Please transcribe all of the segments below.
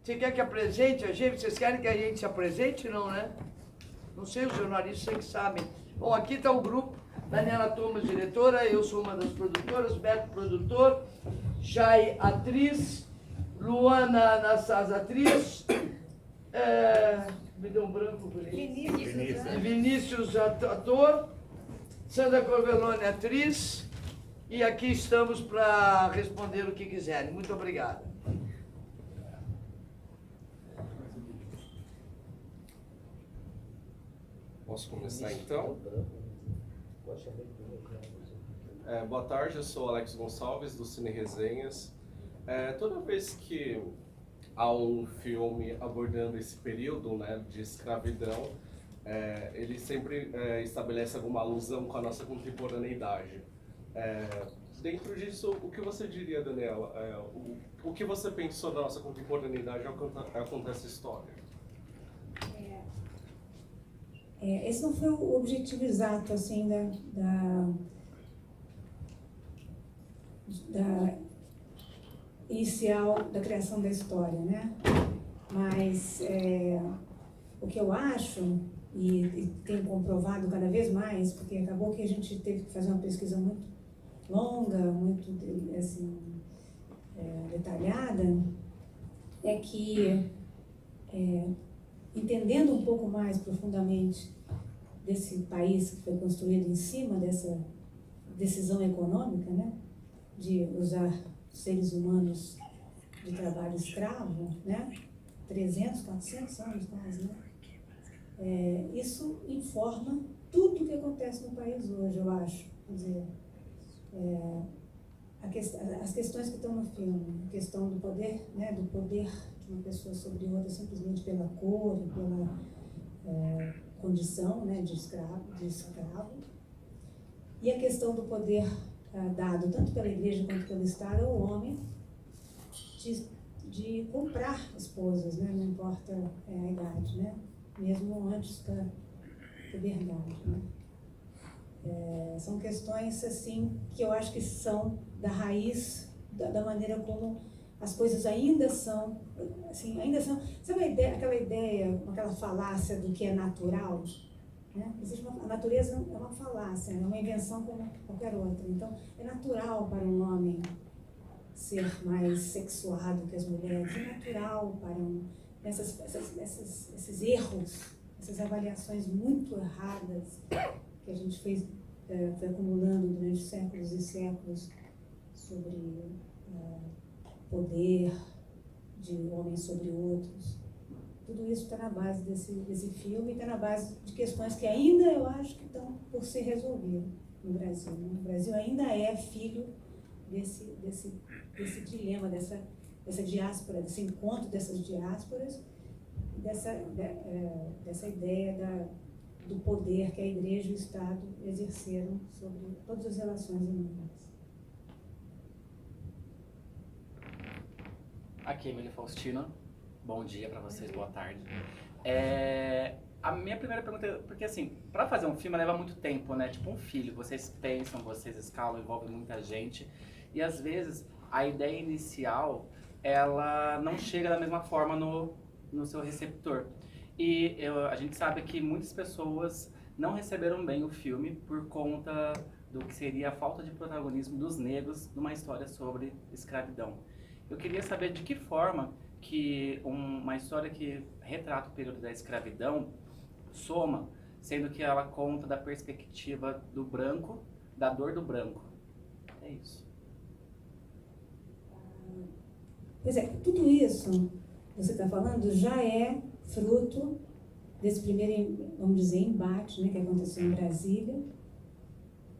Você quer que apresente a gente? Vocês querem que a gente se apresente, não, né? Não sei, os jornalistas que sabem. Bom, aqui está o grupo. Daniela Thomas, diretora. Eu sou uma das produtoras. Beto, produtor. Jai, atriz. Luana Nassaz, atriz. Me deu um branco por aí. Vinícius, ator. Sandra Corvelone, atriz. E aqui estamos para responder o que quiserem. Muito obrigado. Posso começar então? Boa tarde, eu sou Alex Gonçalves, do Cine Resenhas. Toda vez que há um filme abordando esse período, né, de escravidão, ele sempre estabelece alguma alusão com a nossa contemporaneidade. Dentro disso, o que você diria, Daniela? O que você pensou da nossa contemporaneidade ao contar essa história? Esse não foi o objetivo exato, assim, da inicial da criação da história, né? Mas o que eu acho, e tenho comprovado cada vez mais, porque acabou que a gente teve que fazer uma pesquisa muito longa, muito, assim, detalhada, é que entendendo um pouco mais profundamente desse país que foi construído em cima dessa decisão econômica, né, de usar seres humanos de trabalho escravo, né, 300, 400 anos quase, né, isso informa tudo o que acontece no país hoje, eu acho. Quer dizer, as questões que estão no filme, a questão do poder, né, do poder de uma pessoa sobre outra simplesmente pela cor, pela condição, né, de escravo, e a questão do poder dado tanto pela igreja quanto pelo Estado ao homem de comprar esposas, né, não importa a idade, né, mesmo antes da puberdade, né. São questões assim que eu acho que são da raiz da maneira como as coisas ainda são, sabe aquela ideia, aquela falácia do que é natural? Né? A natureza é uma falácia, é uma invenção como qualquer outra. Então, é natural para um homem ser mais sexuado que as mulheres, é natural para esses erros, essas avaliações muito erradas que a gente foi acumulando durante séculos e séculos sobre poder de homens sobre outros. Tudo isso está na base desse filme, está na base de questões que ainda eu acho que estão por se resolver no Brasil. Né? O Brasil ainda é filho desse dilema, dessa diáspora, desse encontro dessas diásporas, dessa ideia do poder que a Igreja e o Estado exerceram sobre todas as relações humanas. Aqui, Emílio Faustino. Bom dia para vocês, boa tarde. A minha primeira pergunta é, porque assim, para fazer um filme leva muito tempo, né? Tipo um filho, vocês pensam, vocês escalam, envolve muita gente. E às vezes a ideia inicial, ela não chega da mesma forma no seu receptor. E a gente sabe que muitas pessoas não receberam bem o filme por conta do que seria a falta de protagonismo dos negros numa história sobre escravidão. Eu queria saber de que forma que uma história que retrata o período da escravidão soma, sendo que ela conta da perspectiva do branco, da dor do branco. É isso. Pois é, tudo isso que você está falando já é fruto desse primeiro, vamos dizer, embate, né, que aconteceu em Brasília,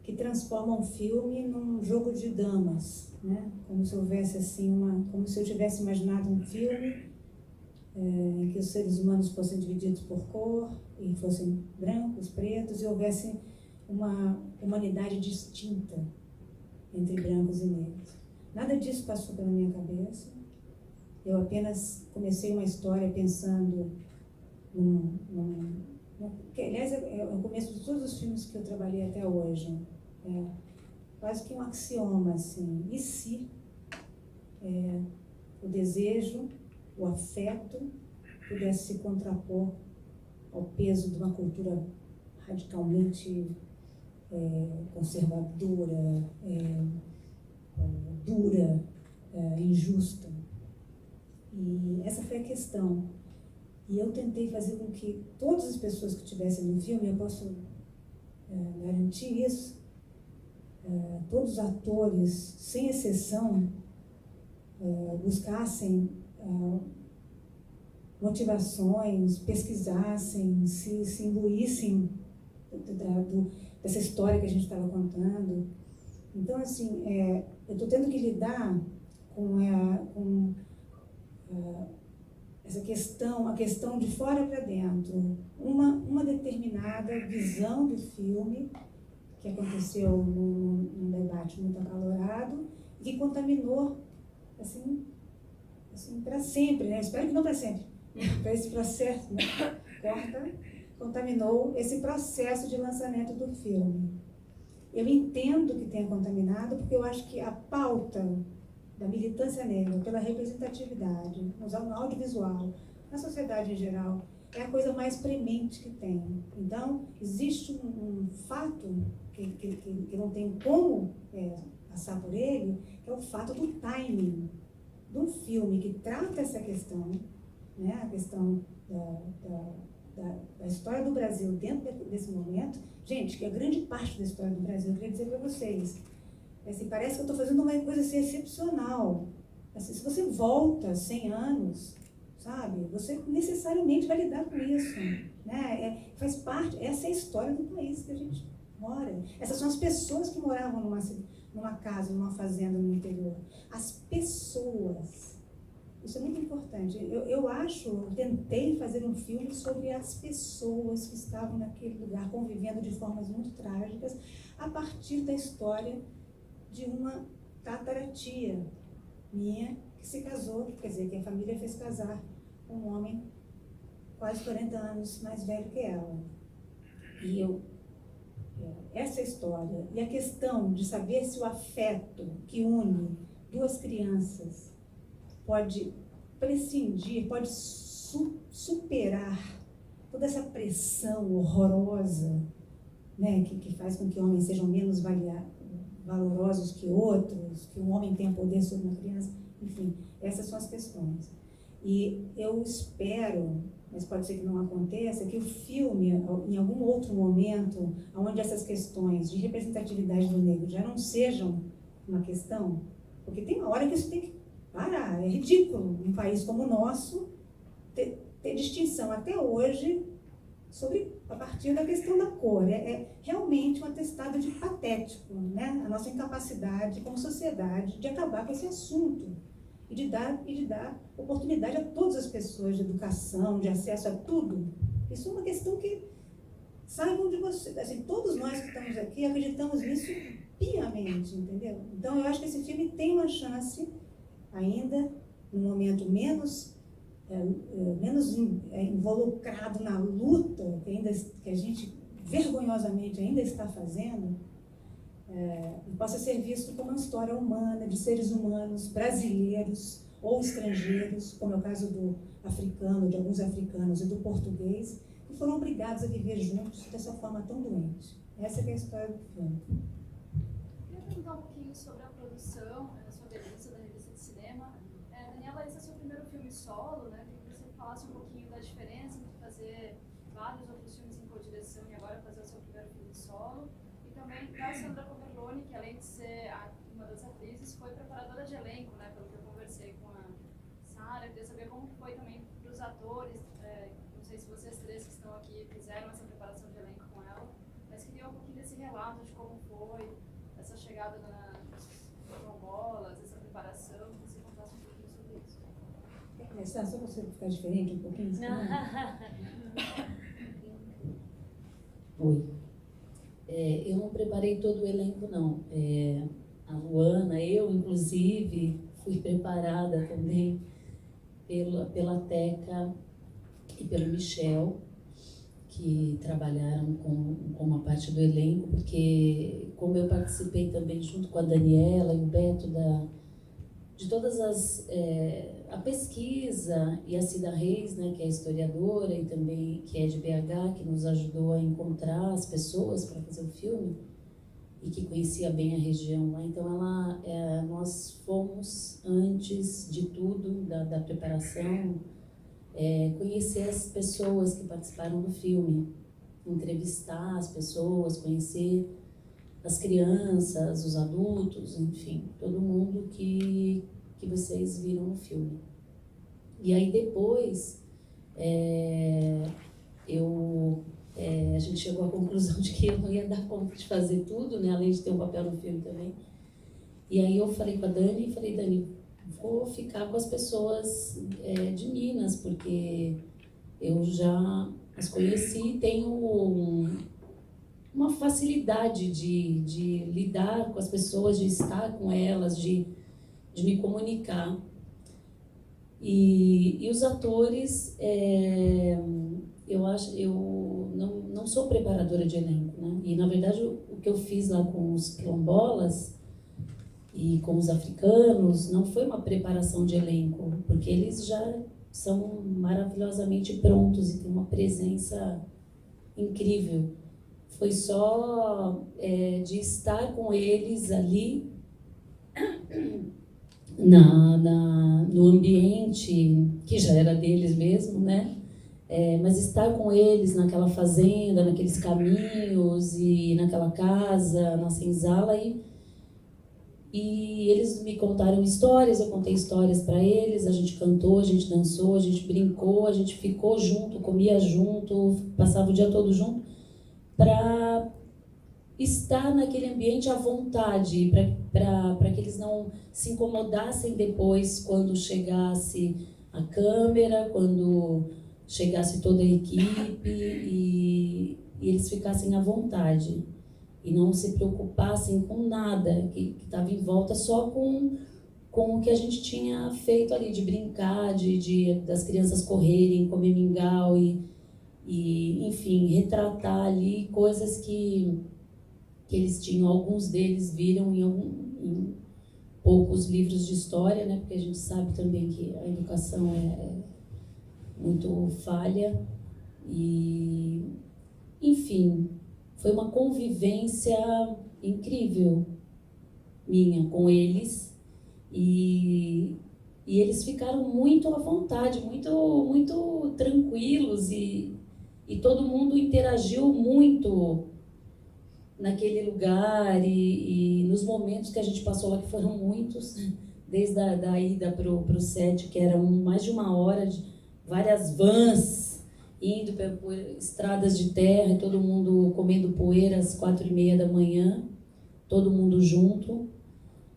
que transforma um filme num jogo de damas, né? Como se houvesse assim como se eu tivesse imaginado um filme em que os seres humanos fossem divididos por cor e fossem brancos, pretos, e houvesse uma humanidade distinta entre brancos e negros. Nada disso passou pela minha cabeça. Eu apenas comecei uma história pensando que, aliás, é o começo de todos os filmes que eu trabalhei até hoje. Quase que um axioma, assim. E se o desejo o afeto pudesse se contrapor ao peso de uma cultura radicalmente conservadora, dura, injusta. E essa foi a questão. E eu tentei fazer com que todas as pessoas que estivessem no filme, eu posso garantir isso, todos os atores, sem exceção, buscassem motivações, pesquisassem, se imbuíssem dessa história que a gente estava contando. Então, assim, eu estou tendo que lidar com essa questão, a questão de fora para dentro, uma determinada visão do filme que aconteceu num debate muito acalorado e que contaminou, assim para sempre, né? Espero que não para sempre, para esse processo, né? Contaminou esse processo de lançamento do filme. Eu entendo que tenha contaminado, porque eu acho que a pauta da militância negra pela representatividade, no audiovisual, na sociedade em geral, é a coisa mais premente que tem. Então, existe um fato que não tem como passar por ele, que é o fato do timing de um filme que trata essa questão, né, a questão da história do Brasil dentro desse momento. Gente, que a grande parte da história do Brasil, eu queria dizer para vocês, assim, parece que eu estou fazendo uma coisa assim, excepcional. Assim, se você volta 100 anos, sabe, você necessariamente vai lidar com isso, né? Faz parte, essa é a história do país que a gente mora. Essas são as pessoas que moravam numa casa, numa fazenda no interior. As pessoas. Isso é muito importante. Eu tentei fazer um filme sobre as pessoas que estavam naquele lugar, convivendo de formas muito trágicas, a partir da história de uma tataratia minha que se casou, quer dizer, que a família fez casar com um homem quase 40 anos mais velho que ela. E essa história, e a questão de saber se o afeto que une duas crianças pode prescindir, pode superar toda essa pressão horrorosa, né, que faz com que homens sejam menos valorosos que outros, que um homem tenha poder sobre uma criança, enfim, essas são as questões. E eu espero, mas pode ser que não aconteça, que o filme, em algum outro momento, onde essas questões de representatividade do negro já não sejam uma questão, porque tem uma hora que isso tem que parar. É ridículo um país como o nosso ter distinção até hoje a partir da questão da cor. É realmente um atestado de patético, né? A nossa incapacidade como sociedade de acabar com esse assunto e de dar oportunidade a todas as pessoas de educação, de acesso a tudo. Isso é uma questão que saibam de você. Assim, todos nós que estamos aqui acreditamos nisso piamente, entendeu? Então, eu acho que esse filme tem uma chance ainda, num momento menos involucrado na luta que a gente vergonhosamente ainda está fazendo, e possa ser visto como uma história humana, de seres humanos brasileiros ou estrangeiros, como é o caso do africano, de alguns africanos e do português, que foram obrigados a viver juntos dessa forma tão doente. Essa é a história do filme. Eu queria perguntar um pouquinho sobre a produção, a sua beleza da revista de cinema. Daniela, esse é seu primeiro filme solo, né? Queria que você falasse um pouquinho da diferença entre fazer vários outros filmes em co-direção e agora fazer o seu primeiro filme solo. E também da Sandra Coverlone, que além de ser uma das atrizes, foi preparadora de elenco, né? Pelo que eu conversei com a Sara. Eu queria saber como foi também para os atores. Não sei se vocês três que estão aqui fizeram essa preparação de elenco com ela, mas queria um pouquinho desse relato de como foi essa chegada nas trombolas, essa preparação, que você contasse um pouquinho sobre isso. Quer começar? Só para você ficar diferente um pouquinho? Oi. Eu não preparei todo o elenco, não. A Luana, eu, inclusive, fui preparada também pela Teca e pelo Michel, que trabalharam com uma parte do elenco, porque como eu participei também junto com a Daniela e o Beto de todas as a pesquisa, e a Cida Reis, né, que é historiadora e também que é de BH, que nos ajudou a encontrar as pessoas para fazer o filme, e que conhecia bem a região lá. Então, nós fomos, antes de tudo, da preparação, conhecer as pessoas que participaram do filme, entrevistar as pessoas, conhecer as crianças, os adultos, enfim, todo mundo que vocês viram no filme. E aí depois, a gente chegou à conclusão de que eu não ia dar conta de fazer tudo, né, além de ter um papel no filme também. E aí eu falei com a Dani, Dani, vou ficar com as pessoas de Minas, porque eu já as conheci e tenho uma facilidade de lidar com as pessoas, de estar com elas, de me comunicar. E os atores, eu não sou preparadora de elenco, né? E, na verdade, o que eu fiz lá com os quilombolas e com os africanos não foi uma preparação de elenco, porque eles já são maravilhosamente prontos e têm uma presença incrível. Foi só de estar com eles ali no ambiente que já era deles mesmo, né? Mas estar com eles naquela fazenda, naqueles caminhos e naquela casa, na senzala, e eles me contaram histórias, eu contei histórias para eles, a gente cantou, a gente dançou, a gente brincou, a gente ficou junto, comia junto, passava o dia todo junto, para estar naquele ambiente à vontade, para que eles não se incomodassem depois quando chegasse a câmera, quando chegasse toda a equipe e eles ficassem à vontade e não se preocupassem com nada que estava em volta, só com o que a gente tinha feito ali, de brincar, das crianças correrem, comer mingau e enfim, retratar ali coisas que eles tinham. Alguns deles viram em poucos livros de história, né? Porque a gente sabe também que a educação é muito falha. E, enfim, foi uma convivência incrível minha com eles. E eles ficaram muito à vontade, muito, muito tranquilos e todo mundo interagiu muito naquele lugar e nos momentos que a gente passou lá, que foram muitos, desde a ida para o set, que era mais de uma hora, de várias vans indo por estradas de terra, todo mundo comendo poeira às 4h30 da manhã, todo mundo junto,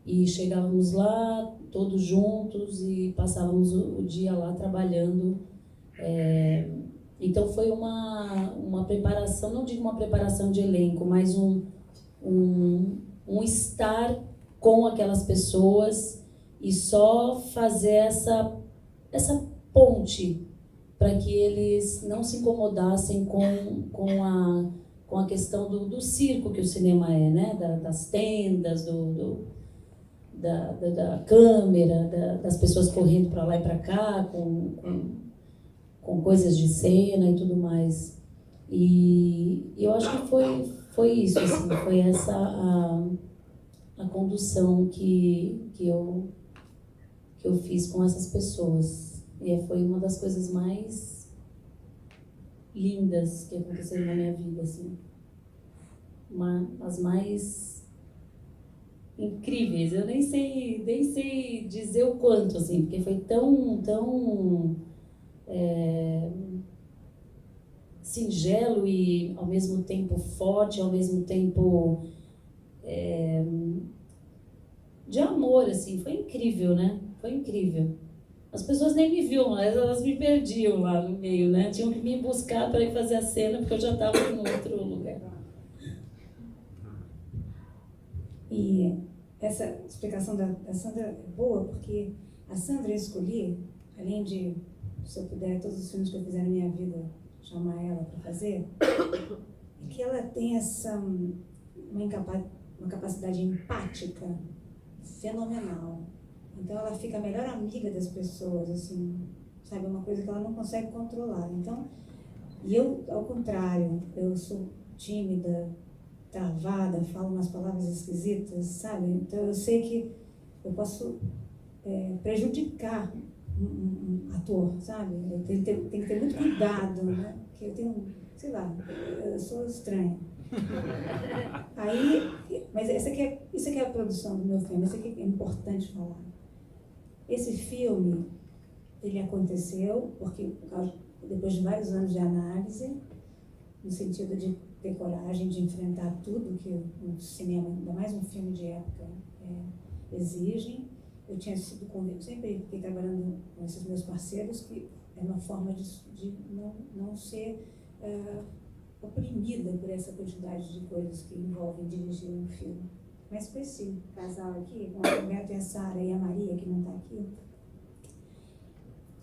e chegávamos lá todos juntos e passávamos o dia lá trabalhando. Então foi uma preparação, não digo uma preparação de elenco, mas um estar com aquelas pessoas e só fazer essa ponte para que eles não se incomodassem com a questão do circo que o cinema é, né? Das tendas, da câmera, das pessoas correndo para lá e para cá, com coisas de cena e tudo mais. E eu acho que foi isso, assim, foi essa a condução que eu fiz com essas pessoas. E foi uma das coisas mais lindas que aconteceram na minha vida, assim. As mais incríveis. Eu nem sei dizer o quanto, assim, porque foi tão singelo e ao mesmo tempo forte, ao mesmo tempo de amor, assim. Foi incrível, né? Foi incrível. As pessoas nem me viam, mas elas me perdiam lá no meio, né? Tinham que me buscar para ir fazer a cena, porque eu já estava em outro lugar. E essa explicação da Sandra é boa, porque a Sandra eu escolhi, além de, se eu puder, todos os filmes que eu fizer na minha vida, chamar ela para fazer, é que ela tem uma capacidade empática fenomenal. Então ela fica a melhor amiga das pessoas, assim, sabe? É uma coisa que ela não consegue controlar. Então, e eu, ao contrário, eu sou tímida, travada, falo umas palavras esquisitas, sabe? Então eu sei que eu posso prejudicar um ator, sabe? Eu tenho que ter muito cuidado, né? Porque eu tenho, sei lá, eu sou estranha. Aí, mas isso aqui é a produção do meu filme, isso aqui é importante falar. Esse filme, ele aconteceu porque, depois de vários anos de análise, no sentido de ter coragem de enfrentar tudo que o cinema, ainda mais um filme de época, exigem. Eu tinha sido convidada, sempre fiquei trabalhando com esses meus parceiros, que é uma forma de não ser oprimida por essa quantidade de coisas que envolvem dirigir um filme. Mas com esse casal aqui, com o Roberto e a Sara e a Maria, que não está aqui,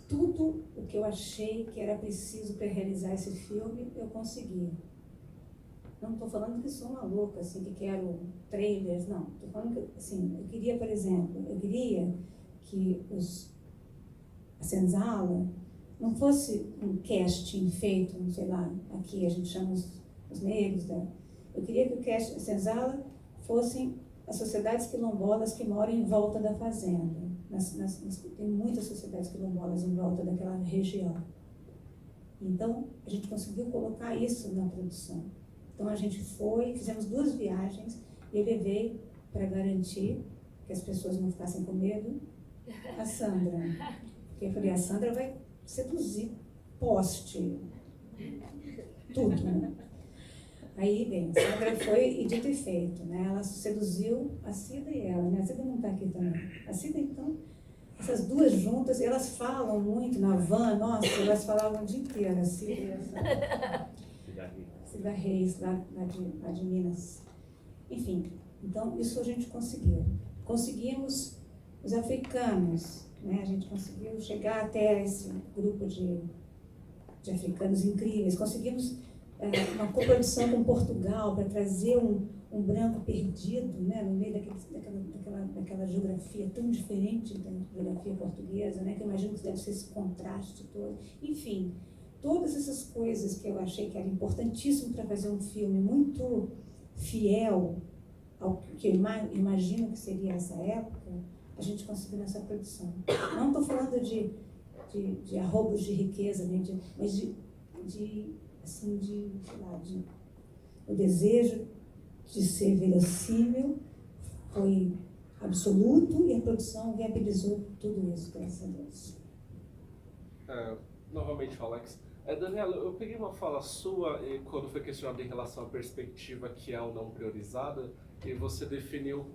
tudo o que eu achei que era preciso para realizar esse filme, eu consegui. Não estou falando que sou uma louca, assim, que quero trailers, não. Estou falando que, assim, eu queria, por exemplo, que a Senzala não fosse um casting feito, sei lá, aqui a gente chama os negros, né? Eu queria que o casting, a Senzala, fossem as sociedades quilombolas que moram em volta da fazenda. Tem muitas sociedades quilombolas em volta daquela região. Então, a gente conseguiu colocar isso na produção. Então, a gente fizemos 2 viagens, e eu levei, para garantir que as pessoas não ficassem com medo, a Sandra. Porque eu falei, a Sandra vai seduzir poste, tudo, né? Aí, bem, a Sandra foi, e dito e feito, né? Ela seduziu a Cida e ela, né? A Cida não está aqui também. A Cida, então, essas 2 juntas, elas falam muito na van, nossa, elas falavam o dia inteiro, a Cida e a Sandra. Cida Reis, lá de Minas. Enfim, então, isso a gente conseguiu. Conseguimos os africanos, né? A gente conseguiu chegar até esse grupo de africanos incríveis. Conseguimos uma coprodução com Portugal para trazer um branco perdido, né, no meio daquela geografia tão diferente da geografia portuguesa, né, que eu imagino que deve ser esse contraste todo. Enfim, todas essas coisas que eu achei que era importantíssimo para fazer um filme muito fiel ao que eu imagino que seria essa época, a gente conseguiu nessa produção. Não estou falando de arroubos de riqueza, mas o desejo de ser verossímil foi absoluto e a produção viabilizou tudo isso, graças a Deus. Novamente, Alex. Daniela, eu peguei uma fala sua quando foi questionado em relação à perspectiva que é ou não priorizada, e você definiu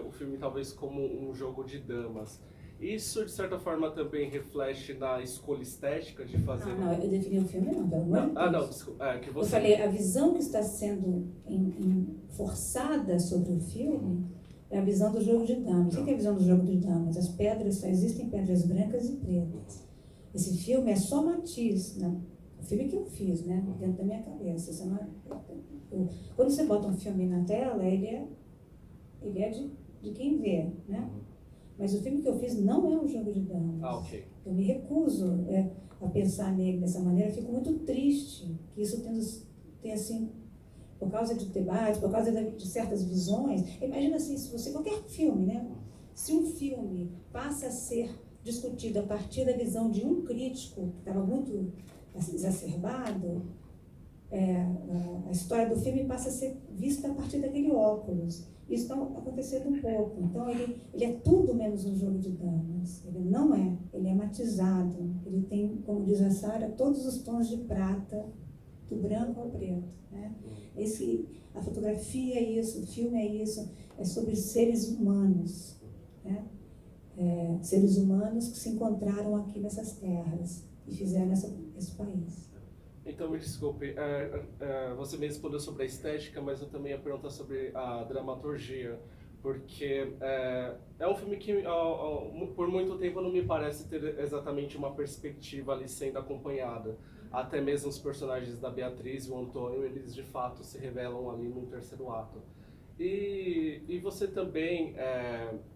o filme talvez como um jogo de damas. Isso, de certa forma, também reflete na escolha estética de fazer... Não, eu defini o filme não, pelo amor de Deus. Não, desculpa. Que você... Eu falei, a visão que está sendo forçada sobre o filme é a visão do jogo de damas. O que é a visão do jogo de damas? As pedras, só existem pedras brancas e pretas. Esse filme é só matiz, né? O filme que eu fiz, né? Dentro da minha cabeça. Quando você bota um filme na tela, ele é de quem vê, né? Mas o filme que eu fiz não é um jogo de damas. Ok. Eu me recuso a pensar nele dessa maneira. Eu fico muito triste que isso tem assim, por causa de debates, por causa de certas visões. Imagina assim, se você, qualquer filme, né? Se um filme passa a ser discutido a partir da visão de um crítico que estava muito exacerbado, a história do filme passa a ser vista a partir daquele óculos. Isso está acontecendo um pouco. Então, ele é tudo menos um jogo de damas. Ele não é. Ele é matizado. Ele tem, como diz a Sara, todos os tons de prata, do branco ao preto. Né? A fotografia é isso, o filme é isso. É sobre seres humanos. Né? Seres humanos que se encontraram aqui nessas terras e fizeram esse país. Então, me desculpe, você me respondeu sobre a estética, mas eu também ia perguntar sobre a dramaturgia, porque é um filme que por muito tempo não me parece ter exatamente uma perspectiva ali sendo acompanhada. Até mesmo os personagens da Beatriz e o Antônio, eles de fato se revelam ali no terceiro ato. E você também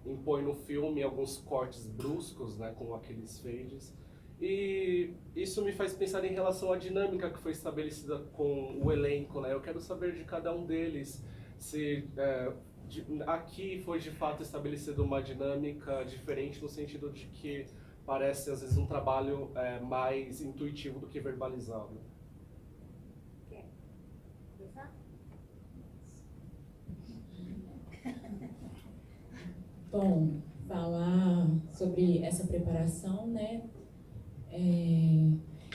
impõe no filme alguns cortes bruscos, né, com aqueles fades. E isso me faz pensar em relação à dinâmica que foi estabelecida com o elenco, né? Eu quero saber de cada um deles se aqui foi de fato estabelecida uma dinâmica diferente no sentido de que parece às vezes um trabalho mais intuitivo do que verbalizado. Bom, falar sobre essa preparação, né?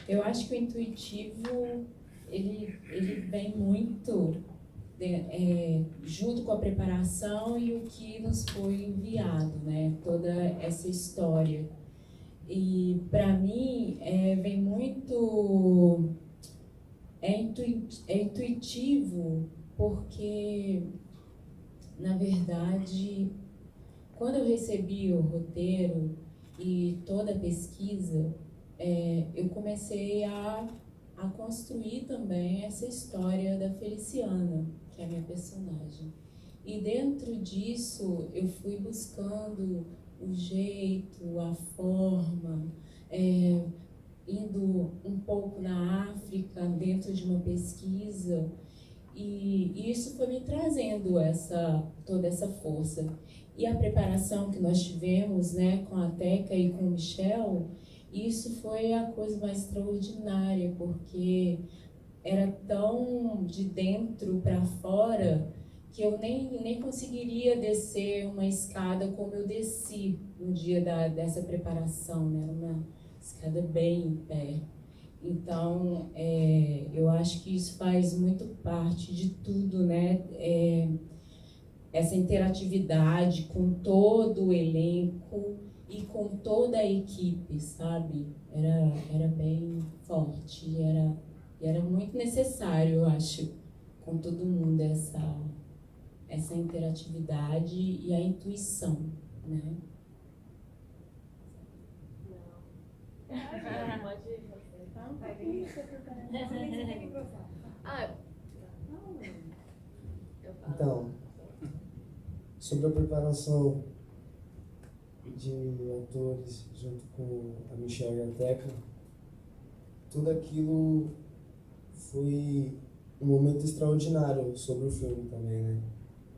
Eu acho que o intuitivo, ele vem muito junto com a preparação e o que nos foi enviado, né? Toda essa história. E, para mim, vem muito... É intuitivo porque, na verdade, quando eu recebi o roteiro e toda a pesquisa, eu comecei a construir também essa história da Feliciana, que é a minha personagem. E dentro disso, eu fui buscando o jeito, a forma, indo um pouco na África, dentro de uma pesquisa, e isso foi me trazendo toda essa força. E a preparação que nós tivemos, né, com a Teca e com o Michel, isso foi a coisa mais extraordinária, porque era tão de dentro para fora que eu nem conseguiria descer uma escada como eu desci no dia dessa preparação, né? Era uma escada bem em pé. Então, eu acho que isso faz muito parte de tudo, né? Essa interatividade com todo o elenco e com toda a equipe, sabe? Era bem forte e era muito necessário, eu acho, com todo mundo, essa interatividade e a intuição, né? Então, sobre a preparação de atores junto com a Michelle e a Teca, tudo aquilo foi um momento extraordinário sobre o filme também, né?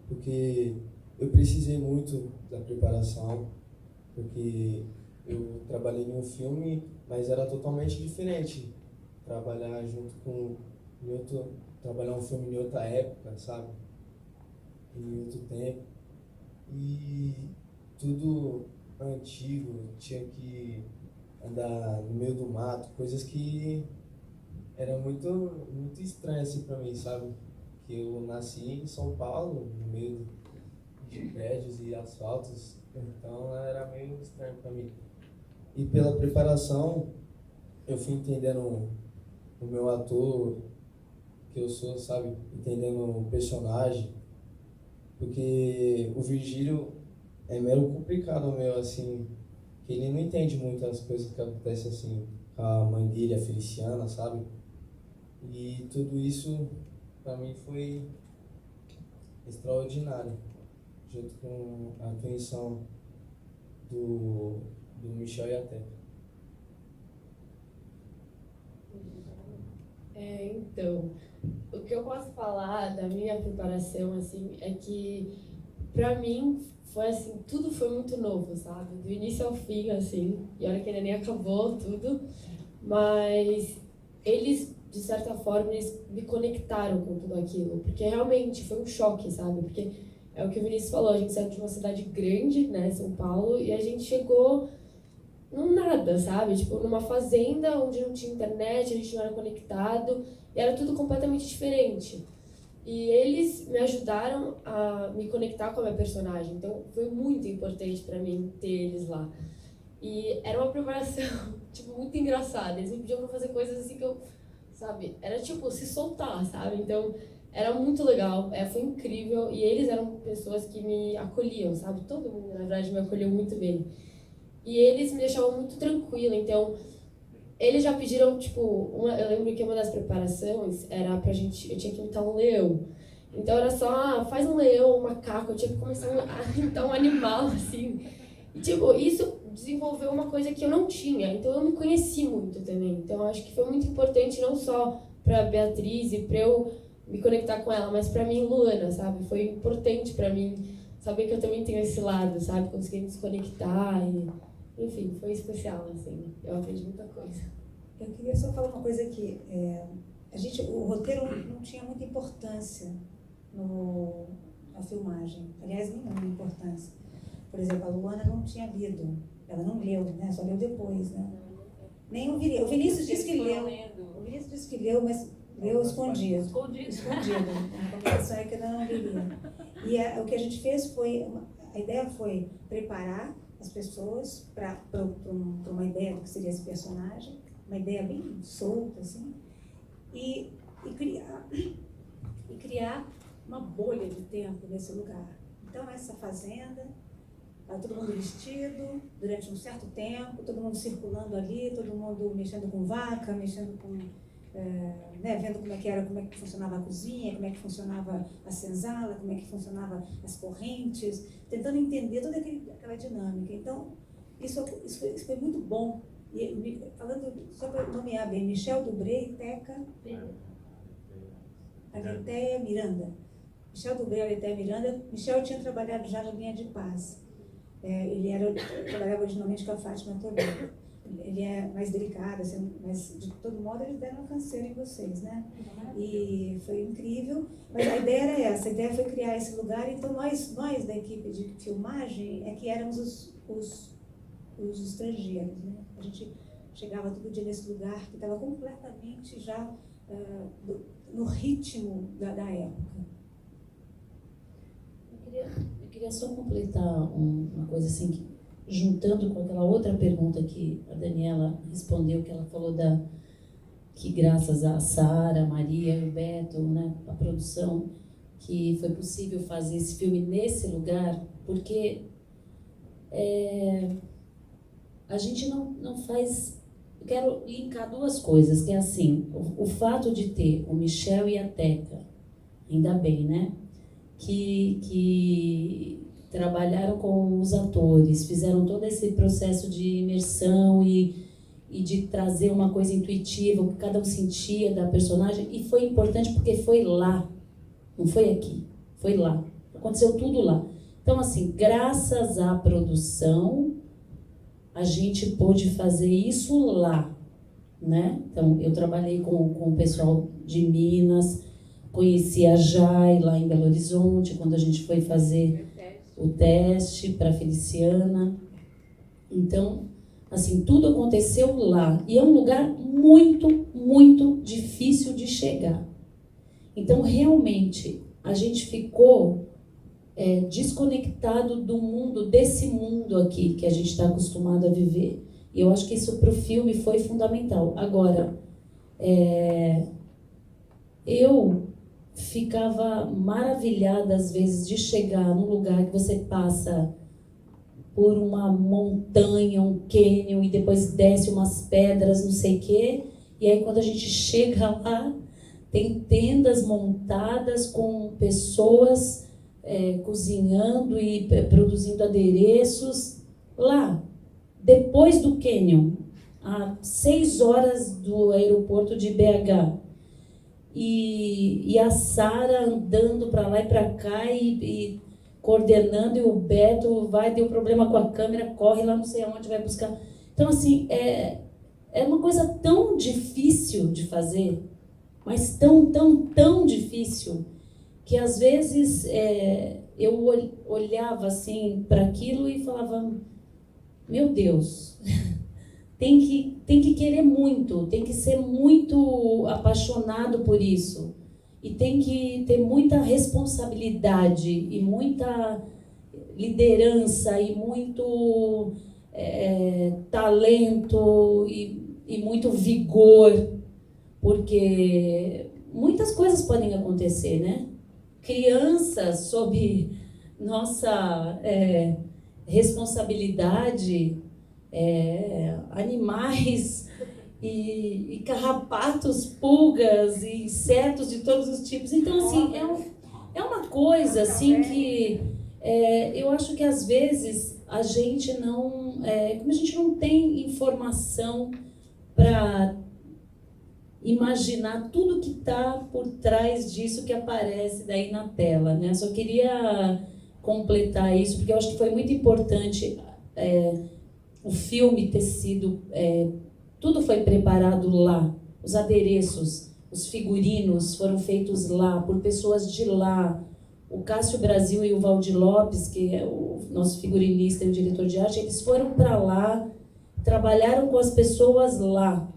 Porque eu precisei muito da preparação, porque eu trabalhei em um filme, mas era totalmente diferente trabalhar junto com trabalhar um filme em outra época, sabe? Em outro tempo. E tudo antigo, tinha que andar no meio do mato, coisas que era muito, muito estranho assim pra mim, sabe? Que eu nasci em São Paulo, no meio de prédios e asfaltos, então era meio estranho pra mim. E pela preparação, eu fui entendendo o meu ator, que eu sou, sabe? Entendendo o personagem, porque o Virgílio é meio complicado, meu, assim, que ele não entende muito as coisas que acontecem, assim, com a mãe dele, a Feliciana, sabe? E tudo isso, pra mim, foi extraordinário, junto com a atuação do Michel e a Teca. Então, o que eu posso falar da minha preparação, assim, é que, pra mim, foi assim, tudo foi muito novo, sabe? Do início ao fim, assim, e olha que ainda nem acabou tudo, mas eles, de certa forma, eles me conectaram com tudo aquilo, porque realmente foi um choque, sabe? Porque é o que o Vinícius falou, a gente saiu de uma cidade grande, né, São Paulo, e a gente chegou num nada, sabe? Tipo, numa fazenda onde não tinha internet, a gente não era conectado, e era tudo completamente diferente. E eles me ajudaram a me conectar com a minha personagem, então foi muito importante pra mim ter eles lá. E era uma preparação, tipo, muito engraçada. Eles me pediam pra fazer coisas assim que eu, sabe, era tipo, se soltar, sabe? Então, era muito legal, foi incrível, e eles eram pessoas que me acolhiam, sabe? Todo mundo, na verdade, me acolheu muito bem. E eles me deixavam muito tranquila, então eles já pediram, tipo, eu lembro que uma das preparações era pra gente, eu tinha que imitar um leão. Então era só, faz um leão, um macaco, eu tinha que começar a pintar um animal, assim. E, tipo, isso desenvolveu uma coisa que eu não tinha, então eu me conheci muito também. Então eu acho que foi muito importante, não só pra Beatriz e pra eu me conectar com ela, mas pra mim, Luana, sabe? Foi importante pra mim saber que eu também tenho esse lado, sabe? Conseguir me desconectar e... Enfim, foi especial, assim. Eu aprendi muita coisa. Eu queria só falar uma coisa aqui. O roteiro não tinha muita importância na filmagem. Aliás, nenhuma importância. Por exemplo, a Luana não tinha lido. Ela não leu, né? Só leu depois, né? Nem o Vinícius. O Vinícius disse que leu. O Vinícius disse que leu, mas leu escondido. Escondido. A comunicação é que ela não lia. E o que a gente fez foi... A ideia foi preparar as pessoas para uma ideia do que seria esse personagem, uma ideia bem solta, assim, e criar uma bolha de tempo nesse lugar. Então, essa fazenda, todo mundo vestido, durante um certo tempo, todo mundo circulando ali, todo mundo mexendo com vaca, mexendo com... vendo como é que funcionava a cozinha, como é que funcionava a senzala, como é que funcionava as correntes, tentando entender toda aquela dinâmica. Então, isso foi muito bom. E falando, só para nomear bem, Michel Dubré e Teca Aletheia Miranda. Michel Dubré e Aletheia Miranda. Michel tinha trabalhado já na linha de paz. Ele trabalhava originalmente com a Fátima Toledo. Ele é mais delicado, assim, mas de todo modo eles deram um canseiro em vocês, né? E foi incrível. Mas a ideia era essa, a ideia foi criar esse lugar. Então nós da equipe de filmagem é que éramos os estrangeiros, né? A gente chegava todo dia nesse lugar que estava completamente já no ritmo da época. Eu queria só completar uma coisa assim que, juntando com aquela outra pergunta que a Daniela respondeu, que ela falou que graças a Sara, a Maria e o Beto, né, a produção, que foi possível fazer esse filme nesse lugar, porque a gente não faz... Eu quero linkar duas coisas, que é assim, o fato de ter o Michel e a Teca, ainda bem, né, que trabalharam com os atores, fizeram todo esse processo de imersão e de trazer uma coisa intuitiva, o que cada um sentia da personagem, e foi importante porque foi lá, não foi aqui, foi lá, aconteceu tudo lá. Então, assim, graças à produção, a gente pôde fazer isso lá, né? Então, eu trabalhei com o pessoal de Minas, conheci a Jai lá em Belo Horizonte, quando a gente foi fazer o teste para Feliciana. Então, assim, tudo aconteceu lá. E é um lugar muito, muito difícil de chegar. Então, realmente, a gente ficou desconectado do mundo, desse mundo aqui que a gente está acostumado a viver. E eu acho que isso para o filme foi fundamental. Agora, eu ficava maravilhada, às vezes, de chegar num lugar que você passa por uma montanha, um cânion, e depois desce umas pedras, não sei o quê. E aí, quando a gente chega lá, tem tendas montadas com pessoas cozinhando e produzindo adereços. Lá, depois do cânion, a 6 horas do aeroporto de BH, e a Sara andando para lá e para cá e coordenando, e o Beto deu problema com a câmera, corre lá não sei aonde, vai buscar. Então, assim, é uma coisa tão difícil de fazer, mas tão, tão, tão difícil, que às vezes eu olhava assim para aquilo e falava, meu Deus, tem que querer muito, tem que ser muito apaixonado por isso, e tem que ter muita responsabilidade e muita liderança e muito talento e muito vigor, porque muitas coisas podem acontecer, né? Crianças sob nossa responsabilidade, animais e carrapatos, pulgas e insetos de todos os tipos. Então, assim, É uma coisa assim que eu acho que às vezes a gente não, como a gente não tem informação para imaginar tudo que está por trás disso que aparece daí na tela, né? Só queria completar isso porque eu acho que foi muito importante o filme ter sido, tudo foi preparado lá, os adereços, os figurinos foram feitos lá, por pessoas de lá. O Cássio Brasil e o Valdir Lopes, que é o nosso figurinista e o diretor de arte, eles foram para lá, trabalharam com as pessoas lá.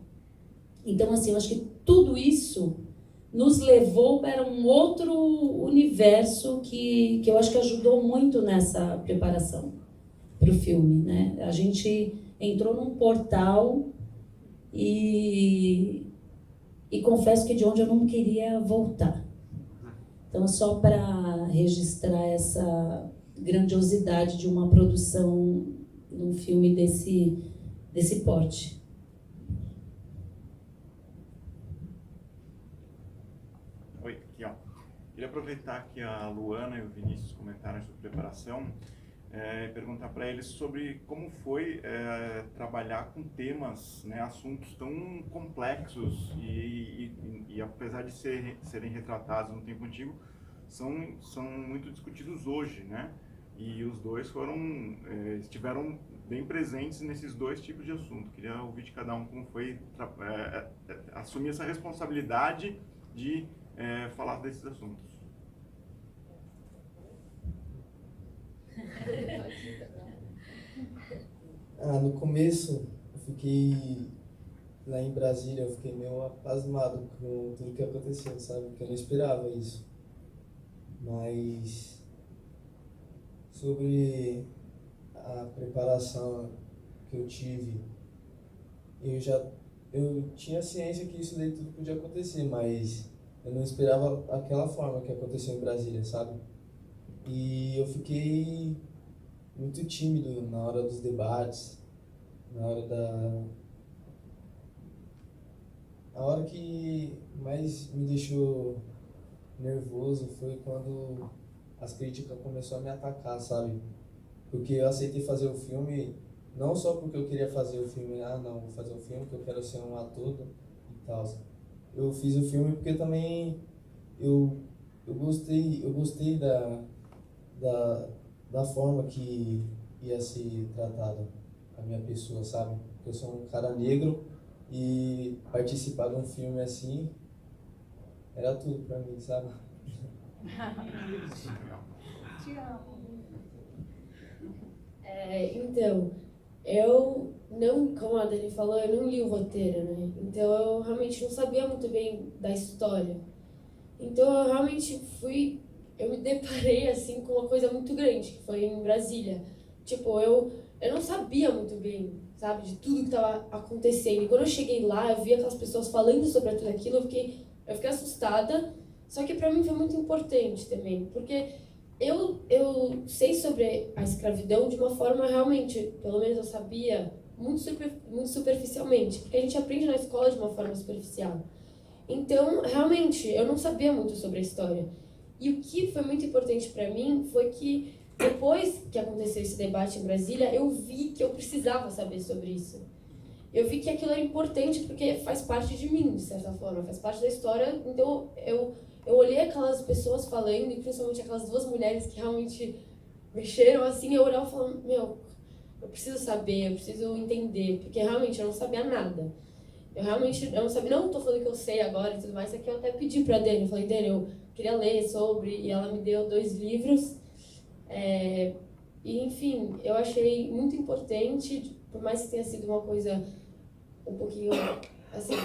Então, assim, eu acho que tudo isso nos levou para um outro universo que eu acho que ajudou muito nessa preparação para o filme, né? A gente entrou num portal e confesso que de onde eu não queria voltar. Então, só para registrar essa grandiosidade de uma produção num filme desse porte. Oi, aqui ó. Queria aproveitar que a Luana e o Vinícius comentaram sobre preparação e perguntar para eles sobre como foi trabalhar com temas, né, assuntos tão complexos e apesar de serem retratados no tempo antigo, são muito discutidos hoje, né? E os dois estiveram bem presentes nesses dois tipos de assunto. Queria ouvir de cada um como foi assumir essa responsabilidade de falar desses assuntos. No começo, eu fiquei lá em Brasília, eu fiquei meio apasmado com tudo que aconteceu, sabe? Porque eu não esperava isso. Mas sobre a preparação que eu tive, eu tinha ciência que isso daí tudo podia acontecer, mas eu não esperava aquela forma que aconteceu em Brasília, sabe? E eu fiquei muito tímido na hora dos debates, A hora que mais me deixou nervoso foi quando as críticas começaram a me atacar, sabe? Porque eu aceitei fazer o filme, não só porque eu queria fazer o filme, não, vou fazer o filme porque eu quero ser um ator e tal. Eu fiz o filme porque também eu gostei da forma que ia ser tratada a minha pessoa, sabe? Porque eu sou um cara negro e participar de um filme assim era tudo pra mim, sabe? Te amo. Então, eu não, como a Dani falou, eu não li o roteiro, né? Então eu realmente não sabia muito bem da história. Então eu realmente eu me deparei assim com uma coisa muito grande, que foi em Brasília. Tipo, eu não sabia muito bem, sabe, de tudo que estava acontecendo. E quando eu cheguei lá, eu vi aquelas pessoas falando sobre tudo aquilo, eu fiquei assustada. Só que pra mim foi muito importante também, porque eu sei sobre a escravidão de uma forma realmente, pelo menos eu sabia, muito superficialmente, porque a gente aprende na escola de uma forma superficial. Então, realmente, eu não sabia muito sobre a história. E o que foi muito importante para mim foi que, depois que aconteceu esse debate em Brasília, eu vi que eu precisava saber sobre isso. Eu vi que aquilo era importante porque faz parte de mim, de certa forma, faz parte da história. Então, eu olhei aquelas pessoas falando, e principalmente aquelas duas mulheres que realmente mexeram assim, eu olhava e falava, meu, eu preciso saber, eu preciso entender, porque realmente eu não sabia nada. Eu não sabia, não tô falando que eu sei agora e tudo mais, isso aqui eu até pedi pra Dani, eu falei, Dani, eu queria ler sobre, e ela me deu 2 livros, e enfim, eu achei muito importante, por mais que tenha sido uma coisa um pouquinho, assim,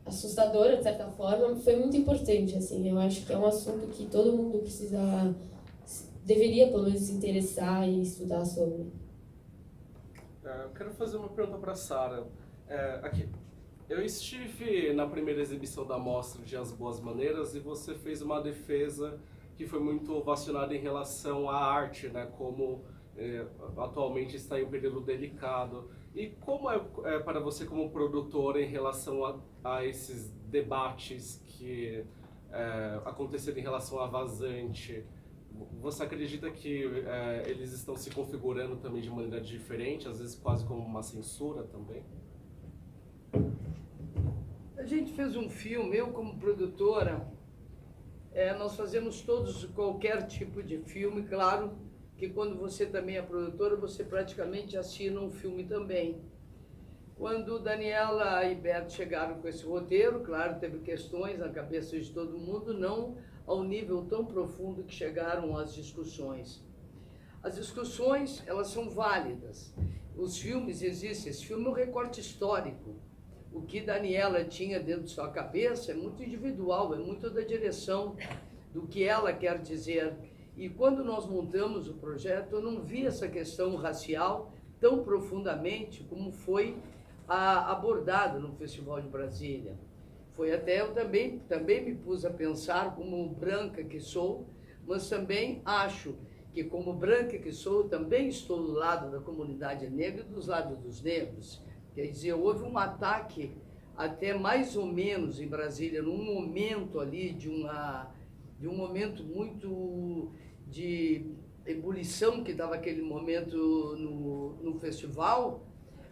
assustadora, de certa forma, foi muito importante, assim, eu acho que é um assunto que todo mundo deveria, pelo menos, se interessar e estudar sobre. Eu quero fazer uma pergunta para a Sara. Aqui, eu estive na primeira exibição da mostra de As Boas Maneiras e você fez uma defesa que foi muito ovacionada em relação à arte, né, como atualmente está em um período delicado. E como é para você como produtora em relação a esses debates que acontecido em relação a Vazante, você acredita que eles estão se configurando também de maneira diferente, às vezes quase como uma censura também? A gente fez um filme, eu como produtora, nós fazemos todos qualquer tipo de filme, claro que quando você também é produtora, você praticamente assina um filme também. Quando Daniela e Beto chegaram com esse roteiro, claro, teve questões na cabeça de todo mundo, não ao nível tão profundo que chegaram as discussões. As discussões, elas são válidas. Os filmes existem, esse filme é um recorte histórico. O que Daniela tinha dentro de sua cabeça é muito individual, é muito da direção, do que ela quer dizer. E quando nós montamos o projeto, eu não vi essa questão racial tão profundamente como foi abordada no Festival de Brasília. Foi até, eu também me pus a pensar, como branca que sou, mas também acho que, como branca que sou, também estou do lado da comunidade negra e dos lados dos negros. Quer dizer, houve um ataque até mais ou menos em Brasília, num momento ali de um momento muito de ebulição que estava aquele momento no festival,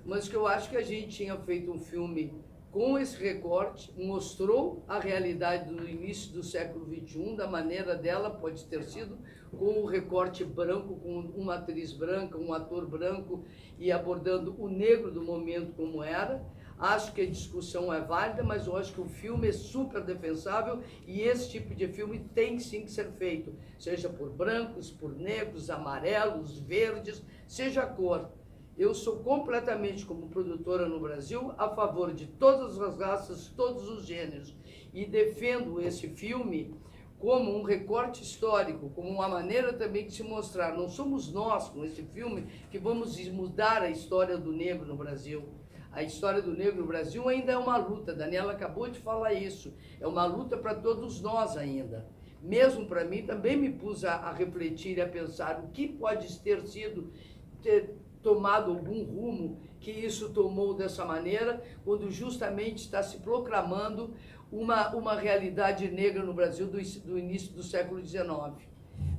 mas que eu acho que a gente tinha feito um filme com esse recorte, mostrou a realidade do início do século XXI, da maneira dela, pode ter sido com o recorte branco, com uma atriz branca, um ator branco, e abordando o negro do momento como era. Acho que a discussão é válida, mas eu acho que o filme é super defensável e esse tipo de filme tem sim que ser feito, seja por brancos, por negros, amarelos, verdes, seja a cor. Eu sou completamente, como produtora no Brasil, a favor de todas as raças, todos os gêneros, e defendo esse filme como um recorte histórico, como uma maneira também de se mostrar. Não somos nós, com esse filme, que vamos mudar a história do negro no Brasil. A história do negro no Brasil ainda é uma luta, Daniela acabou de falar isso, é uma luta para todos nós ainda. Mesmo para mim, também me pus a refletir e a pensar o que pode ter sido tomado algum rumo que isso tomou dessa maneira, quando justamente está se proclamando uma realidade negra no Brasil do início do século XIX.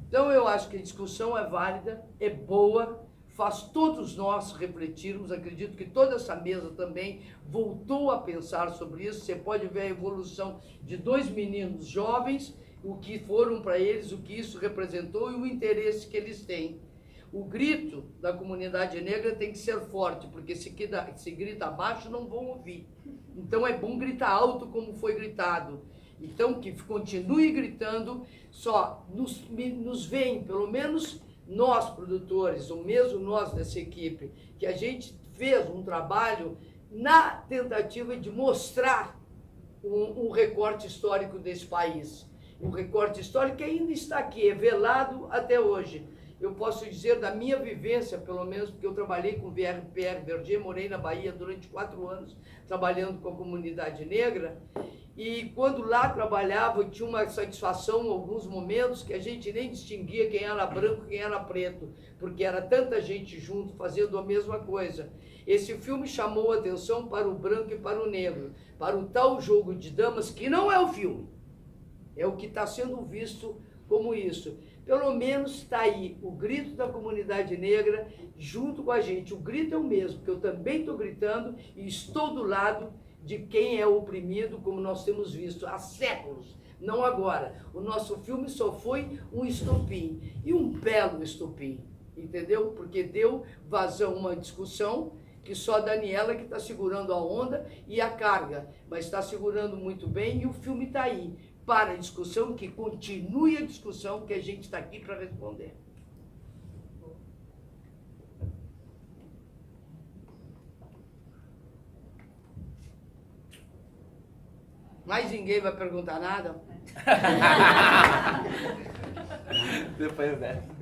Então eu acho que a discussão é válida, é boa, faz todos nós refletirmos, acredito que toda essa mesa também voltou a pensar sobre isso. Você pode ver a evolução de dois meninos jovens, o que foram para eles, o que isso representou e o interesse que eles têm. O grito da comunidade negra tem que ser forte, porque se grita baixo não vão ouvir. Então é bom gritar alto como foi gritado. Então que continue gritando, só nos veem, pelo menos nós produtores, ou mesmo nós dessa equipe, que a gente fez um trabalho na tentativa de mostrar um recorte histórico desse país. Um recorte histórico que ainda está aqui, é velado até hoje. Eu posso dizer da minha vivência, pelo menos, porque eu trabalhei com o Pierre Verdier, morei na Bahia durante 4 anos, trabalhando com a comunidade negra, e quando lá trabalhava, eu tinha uma satisfação em alguns momentos que a gente nem distinguia quem era branco e quem era preto, porque era tanta gente junto fazendo a mesma coisa. Esse filme chamou a atenção para o branco e para o negro, para o tal jogo de damas, que não é o filme, é o que está sendo visto como isso. Pelo menos está aí o grito da comunidade negra junto com a gente. O grito é o mesmo, porque eu também estou gritando e estou do lado de quem é oprimido, como nós temos visto há séculos, não agora. O nosso filme só foi um estopim, e um belo estopim, entendeu? Porque deu vazão a uma discussão que só a Daniela que está segurando a onda e a carga, mas está segurando muito bem e o filme está aí. Para a discussão, que continue a discussão, que a gente está aqui para responder. Mais ninguém vai perguntar nada? Depois dessa.